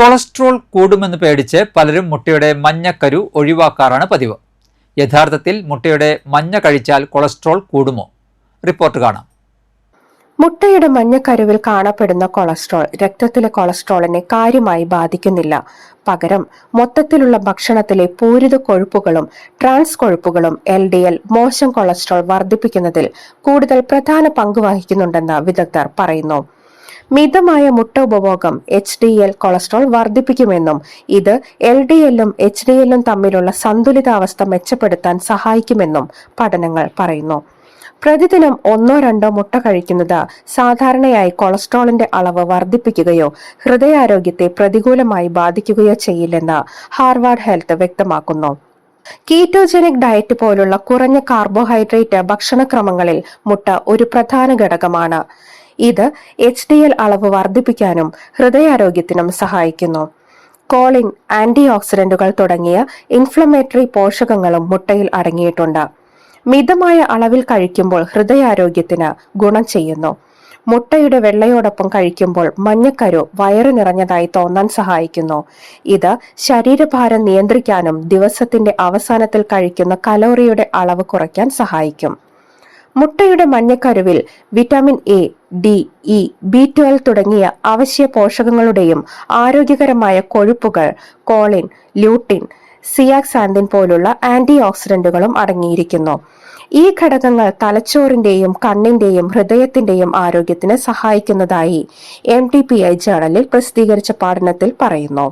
Cholesterol കൂടുമെന്ന് പേടിച്ച് പലരും മുട്ടയുടെ മഞ്ഞക്കരു ഒഴിവാക്കാറാണ് പതിവ്. യഥാർത്ഥത്തിൽ മുട്ടയുടെ മഞ്ഞ കഴിച്ചാൽ കൊളസ്ട്രോൾ കൂടുമോ? റിപ്പോർട്ട് കാണാം. മുട്ടയുടെ മഞ്ഞക്കരുവിൽ കാണപ്പെടുന്ന കൊളസ്ട്രോൾ രക്തത്തിലെ കൊളസ്ട്രോളിനെ കാര്യമായി ബാധിക്കുന്നില്ല. പകരം മൊത്തത്തിലുള്ള ഭക്ഷണത്തിലെ പൂരിത കൊഴുപ്പുകളും ട്രാൻസ് കൊഴുപ്പുകളും LDL മോശം കൊളസ്ട്രോൾ വർദ്ധിപ്പിക്കുന്നതിൽ കൂടുതൽ പ്രധാന പങ്ക് വഹിക്കുന്നുണ്ടെന്ന് വിദഗ്ധർ പറയുന്നു. മിതമായ മുട്ട ഉപഭോഗം HDL കൊളസ്ട്രോൾ വർദ്ധിപ്പിക്കുമെന്നും ഇത് LDLും HDLും തമ്മിലുള്ള സന്തുലിതാവസ്ഥ മെച്ചപ്പെടുത്താൻ സഹായിക്കുമെന്നും പഠനങ്ങൾ പറയുന്നു. പ്രതിദിനം 1-2 മുട്ട കഴിക്കുന്നത് സാധാരണയായി കൊളസ്ട്രോളിന്റെ അളവ് വർദ്ധിപ്പിക്കുകയോ ഹൃദയാരോഗ്യത്തെ പ്രതികൂലമായി ബാധിക്കുകയോ ചെയ്യില്ലെന്ന് ഹാർവാർഡ് ഹെൽത്ത് വ്യക്തമാക്കുന്നു. കീറ്റോജനിക് ഡയറ്റ് പോലുള്ള കുറഞ്ഞ കാർബോഹൈഡ്രേറ്റ് ഭക്ഷണക്രമങ്ങളിൽ മുട്ട ഒരു പ്രധാന ഘടകമാണ്. ഇത് HDL അളവ് വർദ്ധിപ്പിക്കാനും ഹൃദയാരോഗ്യത്തിനും സഹായിക്കുന്നു. കോളിൻ, ആന്റി ഓക്സിഡന്റുകൾ തുടങ്ങിയ ഇൻഫ്ലമേറ്ററി പോഷകങ്ങളും മുട്ടയിൽ അടങ്ങിയിട്ടുണ്ട്. മിതമായ അളവിൽ കഴിക്കുമ്പോൾ ഹൃദയാരോഗ്യത്തിന് ഗുണം ചെയ്യുന്നു. മുട്ടയുടെ വെള്ളയോടൊപ്പം കഴിക്കുമ്പോൾ മഞ്ഞക്കരു വയറ് നിറഞ്ഞതായി തോന്നാൻ സഹായിക്കുന്നു. ഇത് ശരീരഭാരം നിയന്ത്രിക്കാനും ദിവസത്തിന്റെ അവസാനത്തിൽ കഴിക്കുന്ന കലോറിയുടെ അളവ് കുറയ്ക്കാൻ സഹായിക്കും. മുട്ടയുടെ മഞ്ഞക്കരുവിൽ vitamin A, D, E, B12 തുടങ്ങിയ അവശ്യ പോഷകങ്ങളുടെയും ആരോഗ്യകരമായ കൊഴുപ്പുകൾ, കോളിൻ, ല്യൂട്ടിൻ, സിയാക്സാന്തിൻ പോലുള്ള ആന്റി ഓക്സിഡന്റുകളും അടങ്ങിയിരിക്കുന്നു. ഈ ഘടകങ്ങൾ തലച്ചോറിന്റെയും കണ്ണിന്റെയും ഹൃദയത്തിന്റെയും ആരോഗ്യത്തിന് സഹായിക്കുന്നതായി MTPI ജേണലിൽ പ്രസിദ്ധീകരിച്ച പഠനത്തിൽ പറയുന്നു.